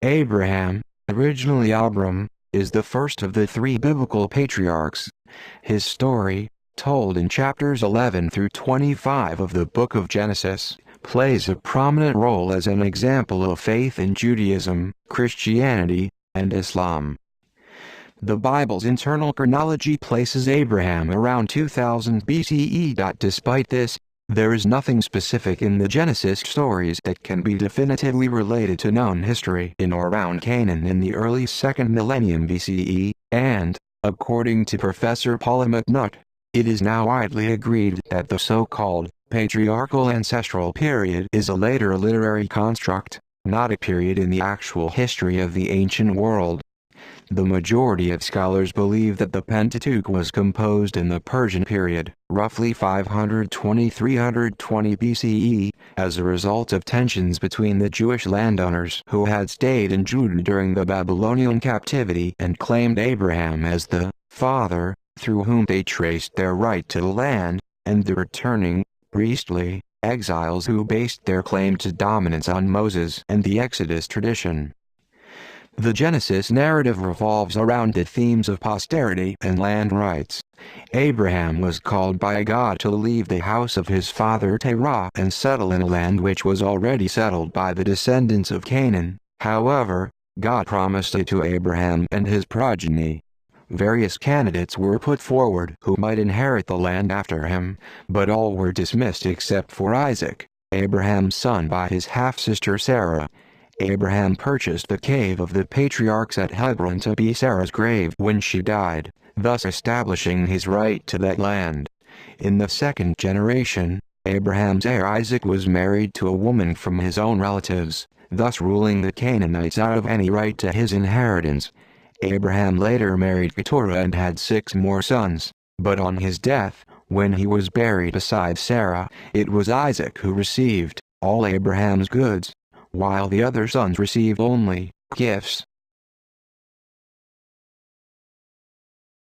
Abraham, originally Abram, is the first of the three biblical patriarchs. His story, told in chapters 11 through 25 of the book of Genesis, plays a prominent role as an example of faith in Judaism, Christianity, and Islam. The Bible's internal chronology places Abraham around 2000 BCE. Despite this, there is nothing specific in the Genesis stories that can be definitively related to known history in or around Canaan in the early 2nd millennium BCE, and, according to Professor Paula McNutt, it is now widely agreed that the so-called patriarchal ancestral period is a later literary construct, not a period in the actual history of the ancient world. The majority of scholars believe that the Pentateuch was composed in the Persian period, roughly 520–320 BCE, as a result of tensions between the Jewish landowners who had stayed in Judah during the Babylonian captivity and claimed Abraham as the father, through whom they traced their right to the land, and the returning, priestly, exiles who based their claim to dominance on Moses and the Exodus tradition. The Genesis narrative revolves around the themes of posterity and land rights. Abraham was called by God to leave the house of his father Terah and settle in a land which was already settled by the descendants of Canaan. However, God promised it to Abraham and his progeny. Various candidates were put forward who might inherit the land after him, but all were dismissed except for Isaac, Abraham's son by his half-sister Sarah. Abraham purchased the cave of the patriarchs at Hebron to be Sarah's grave when she died, thus establishing his right to that land. In the second generation, Abraham's heir Isaac was married to a woman from his own relatives, thus ruling the Canaanites out of any right to his inheritance. Abraham later married Keturah and had 6 more sons, but on his death, when he was buried beside Sarah, it was Isaac who received all Abraham's goods, while the other sons received only gifts.